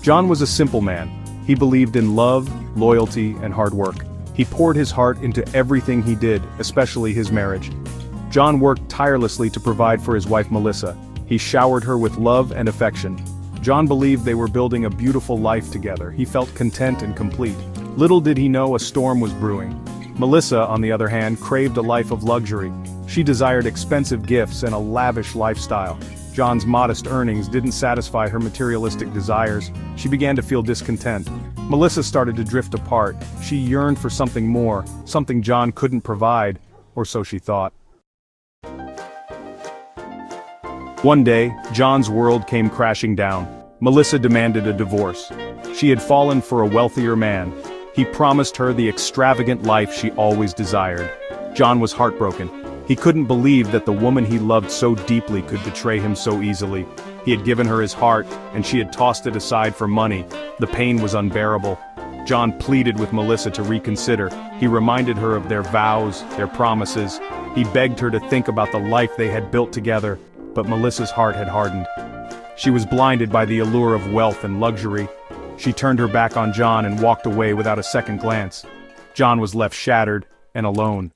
John was a simple man. He believed in love, loyalty, and hard work. He poured his heart into everything he did, especially his marriage. John worked tirelessly to provide for his wife Melissa. He showered her with love and affection. John believed they were building a beautiful life together. He felt content and complete. Little did he know a storm was brewing. Melissa, on the other hand, craved a life of luxury. She desired expensive gifts and a lavish lifestyle. John's modest earnings didn't satisfy her materialistic desires. She began to feel discontent. Melissa started to drift apart. She yearned for something more, something John couldn't provide, or so she thought. One day, John's world came crashing down. Melissa demanded a divorce. She had fallen for a wealthier man. He promised her the extravagant life she always desired. John was heartbroken. He couldn't believe that the woman he loved so deeply could betray him so easily. He had given her his heart, and she had tossed it aside for money. The pain was unbearable. John pleaded with Melissa to reconsider. He reminded her of their vows, their promises. He begged her to think about the life they had built together, but Melissa's heart had hardened. She was blinded by the allure of wealth and luxury. She turned her back on John and walked away without a second glance. John was left shattered and alone.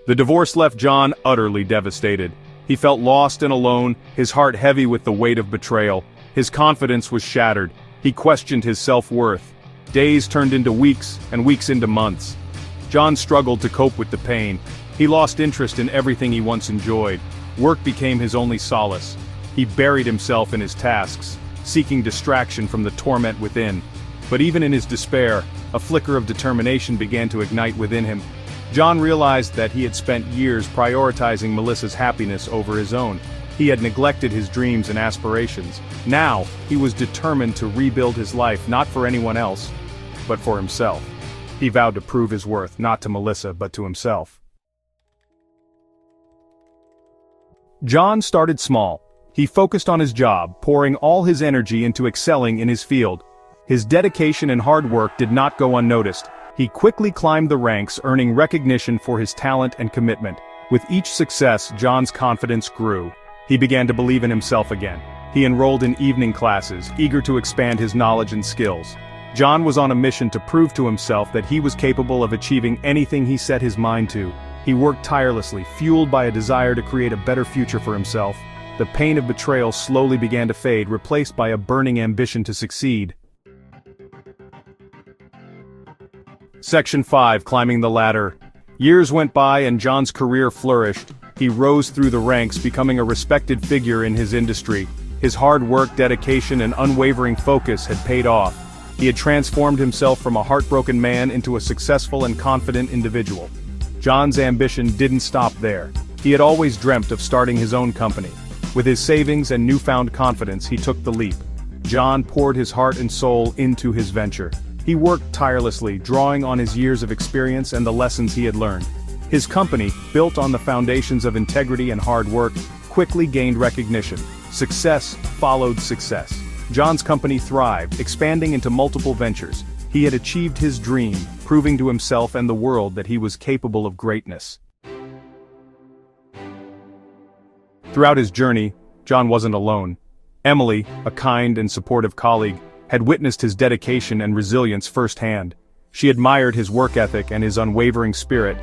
The divorce left John utterly devastated. He felt lost and alone, his heart heavy with the weight of betrayal. His confidence was shattered. He questioned his self-worth. Days turned into weeks, and weeks into months. John struggled to cope with the pain. He lost interest in everything he once enjoyed. Work became his only solace. He buried himself in his tasks, seeking distraction from the torment within. But even in his despair, a flicker of determination began to ignite within him. John realized that he had spent years prioritizing Melissa's happiness over his own. He had neglected his dreams and aspirations. Now, he was determined to rebuild his life not for anyone else, but for himself. He vowed to prove his worth not to Melissa but to himself. John started small. He focused on his job, pouring all his energy into excelling in his field. His dedication and hard work did not go unnoticed. He quickly climbed the ranks, earning recognition for his talent and commitment. With each success, John's confidence grew. He began to believe in himself again. He enrolled in evening classes, eager to expand his knowledge and skills. John was on a mission to prove to himself that he was capable of achieving anything he set his mind to. He worked tirelessly, fueled by a desire to create a better future for himself. The pain of betrayal slowly began to fade, replaced by a burning ambition to succeed. Section 5. Climbing the Ladder. Years went by and John's career flourished. He rose through the ranks, becoming a respected figure in his industry. His hard work, dedication, and unwavering focus had paid off. He had transformed himself from a heartbroken man into a successful and confident individual. John's ambition didn't stop there. He had always dreamt of starting his own company. With his savings and newfound confidence, he took the leap. John poured his heart and soul into his venture. He worked tirelessly, drawing on his years of experience and the lessons he had learned. His company, built on the foundations of integrity and hard work, quickly gained recognition. Success followed success. John's company thrived, expanding into multiple ventures. He had achieved his dream, proving to himself and the world that he was capable of greatness. Throughout his journey, John wasn't alone. Emily, a kind and supportive colleague, had witnessed his dedication and resilience firsthand. She admired his work ethic and his unwavering spirit.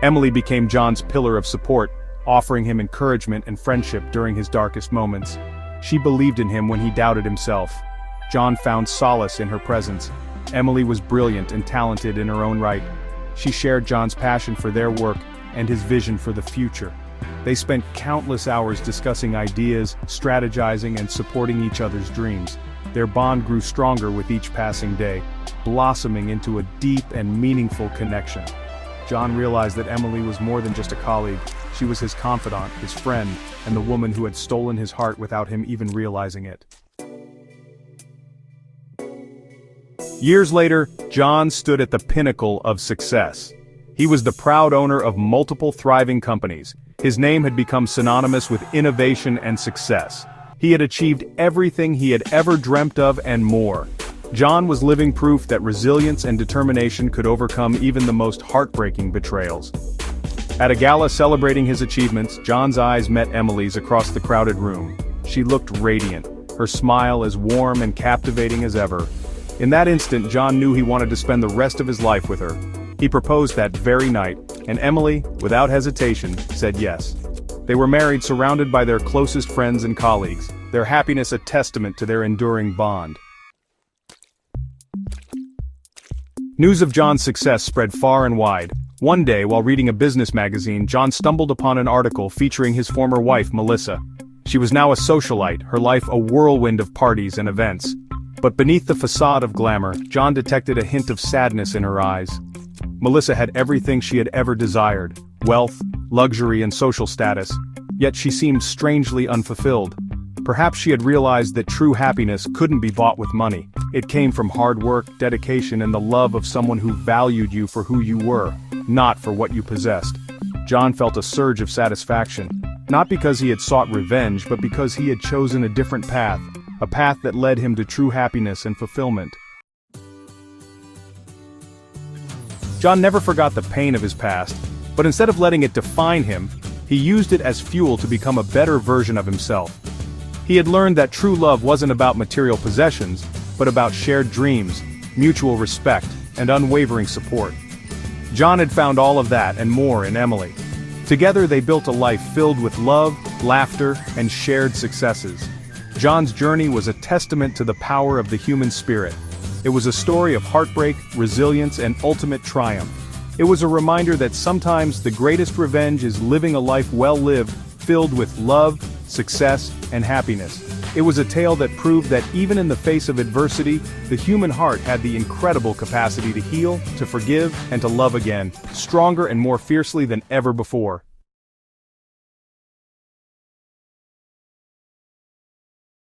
Emily became John's pillar of support, offering him encouragement and friendship during his darkest moments. She believed in him when he doubted himself. John found solace in her presence. Emily was brilliant and talented in her own right. She shared John's passion for their work and his vision for the future. They spent countless hours discussing ideas, strategizing, and supporting each other's dreams. Their bond grew stronger with each passing day, blossoming into a deep and meaningful connection. John realized that Emily was more than just a colleague. She was his confidant, his friend, and the woman who had stolen his heart without him even realizing it. Years later, John stood at the pinnacle of success. He was the proud owner of multiple thriving companies. His name had become synonymous with innovation and success. He had achieved everything he had ever dreamt of and more. John was living proof that resilience and determination could overcome even the most heartbreaking betrayals. At a gala celebrating his achievements, John's eyes met Emily's across the crowded room. She looked radiant, her smile as warm and captivating as ever. In that instant, John knew he wanted to spend the rest of his life with her. He proposed that very night, and Emily, without hesitation, said yes. They were married, surrounded by their closest friends and colleagues, their happiness a testament to their enduring bond. News of John's success spread far and wide. One day, while reading a business magazine, John stumbled upon an article featuring his former wife, Melissa. She was now a socialite, her life a whirlwind of parties and events. But beneath the facade of glamour, John detected a hint of sadness in her eyes. Melissa had everything she had ever desired: wealth, luxury, and social status. Yet she seemed strangely unfulfilled. Perhaps she had realized that true happiness couldn't be bought with money. It came from hard work, dedication, and the love of someone who valued you for who you were, not for what you possessed. John felt a surge of satisfaction, not because he had sought revenge, but because he had chosen a different path, a path that led him to true happiness and fulfillment. John never forgot the pain of his past, but instead of letting it define him, he used it as fuel to become a better version of himself. He had learned that true love wasn't about material possessions, but about shared dreams, mutual respect, and unwavering support. John had found all of that and more in Emily. Together they built a life filled with love, laughter, and shared successes. John's journey was a testament to the power of the human spirit. It was a story of heartbreak, resilience, and ultimate triumph. It was a reminder that sometimes the greatest revenge is living a life well lived, filled with love, success, and happiness. It was a tale that proved that even in the face of adversity, the human heart had the incredible capacity to heal, to forgive, and to love again, stronger and more fiercely than ever before.